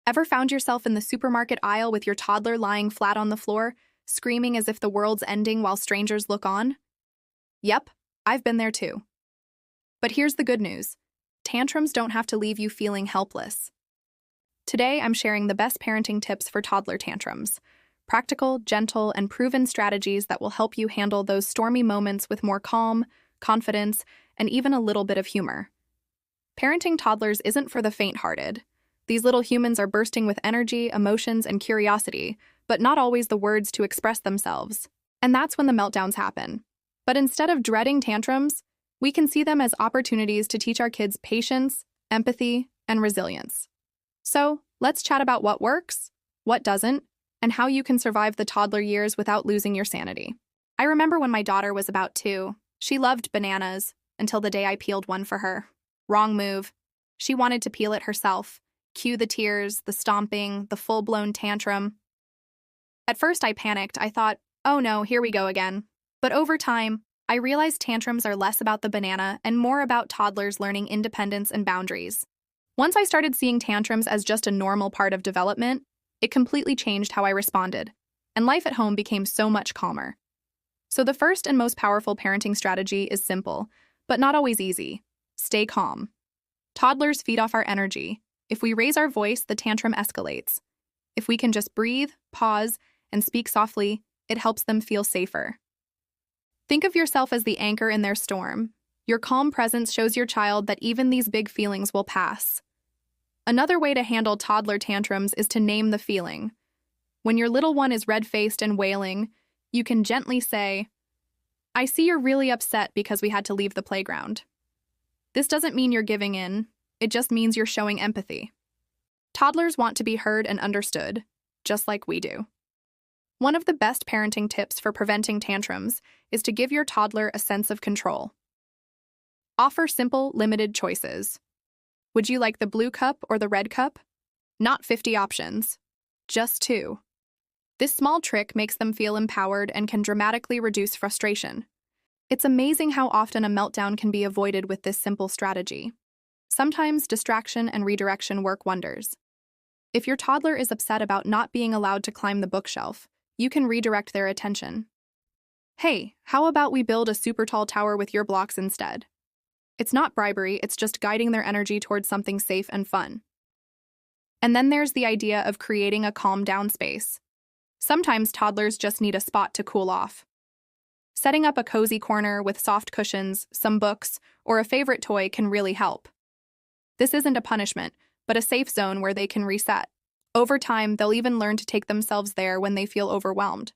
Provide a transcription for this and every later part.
Ever found yourself in the supermarket aisle with your toddler lying flat on the floor, screaming as if the world's ending while strangers look on? Yep, I've been there too. But here's the good news. Tantrums don't have to leave you feeling helpless. Today, I'm sharing the best parenting tips for toddler tantrums. Practical, gentle, and proven strategies that will help you handle those stormy moments with more calm, confidence, and even a little bit of humor. Parenting toddlers isn't for the faint-hearted. These little humans are bursting with energy, emotions, and curiosity, but not always the words to express themselves. And that's when the meltdowns happen. But instead of dreading tantrums, we can see them as opportunities to teach our kids patience, empathy, and resilience. So, let's chat about what works, what doesn't, and how you can survive the toddler years without losing your sanity. I remember when my daughter was about 2, she loved bananas until the day I peeled one for her. Wrong move. She wanted to peel it herself. Cue the tears, the stomping, the full-blown tantrum. At first I panicked. I thought, oh no, here we go again. But over time, I realized tantrums are less about the banana and more about toddlers learning independence and boundaries. Once I started seeing tantrums as just a normal part of development, it completely changed how I responded, and life at home became so much calmer. So the first and most powerful parenting strategy is simple, but not always easy. Stay calm. Toddlers feed off our energy. If we raise our voice, the tantrum escalates. If we can just breathe, pause, and speak softly, it helps them feel safer. Think of yourself as the anchor in their storm. Your calm presence shows your child that even these big feelings will pass. Another way to handle toddler tantrums is to name the feeling. When your little one is red-faced and wailing, you can gently say, "I see you're really upset because we had to leave the playground." This doesn't mean you're giving in. It just means you're showing empathy. Toddlers want to be heard and understood, just like we do. One of the best parenting tips for preventing tantrums is to give your toddler a sense of control. Offer simple, limited choices. Would you like the blue cup or the red cup? Not 50 options, just 2. This small trick makes them feel empowered and can dramatically reduce frustration. It's amazing how often a meltdown can be avoided with this simple strategy. Sometimes distraction and redirection work wonders. If your toddler is upset about not being allowed to climb the bookshelf, you can redirect their attention. Hey, how about we build a super tall tower with your blocks instead? It's not bribery, it's just guiding their energy towards something safe and fun. And then there's the idea of creating a calm down space. Sometimes toddlers just need a spot to cool off. Setting up a cozy corner with soft cushions, some books, or a favorite toy can really help. This isn't a punishment, but a safe zone where they can reset. Over time, they'll even learn to take themselves there when they feel overwhelmed.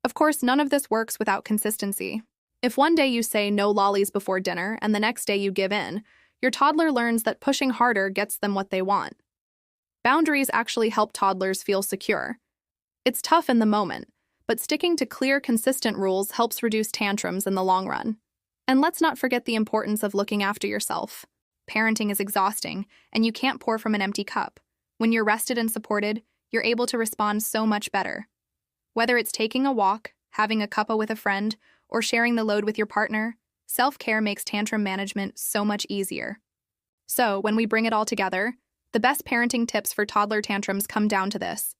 Of course, none of this works without consistency. If one day you say no lollies before dinner and the next day you give in, your toddler learns that pushing harder gets them what they want. Boundaries actually help toddlers feel secure. It's tough in the moment, but sticking to clear, consistent rules helps reduce tantrums in the long run. And let's not forget the importance of looking after yourself. Parenting is exhausting, and you can't pour from an empty cup. When you're rested and supported, you're able to respond so much better. Whether it's taking a walk, having a cuppa with a friend, or sharing the load with your partner, self-care makes tantrum management so much easier. So, when we bring it all together, the best parenting tips for toddler tantrums come down to this.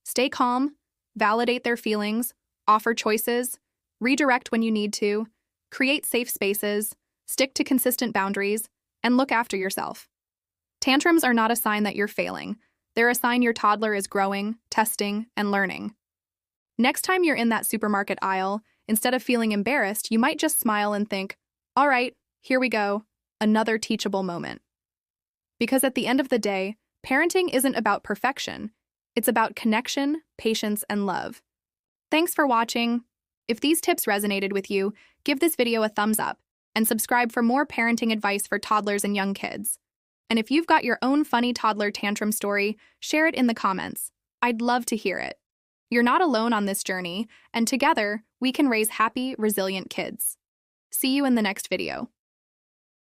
Stay calm, validate their feelings, offer choices, redirect when you need to, create safe spaces, stick to consistent boundaries, and look after yourself. Tantrums are not a sign that you're failing. They're a sign your toddler is growing, testing, and learning. Next time you're in that supermarket aisle, instead of feeling embarrassed, you might just smile and think, all right, here we go, another teachable moment. Because at the end of the day, parenting isn't about perfection. It's about connection, patience, and love. Thanks for watching. If these tips resonated with you, give this video a thumbs up and subscribe for more parenting advice for toddlers and young kids. And if you've got your own funny toddler tantrum story, share it in the comments. I'd love to hear it. You're not alone on this journey, and together, we can raise happy, resilient kids. See you in the next video.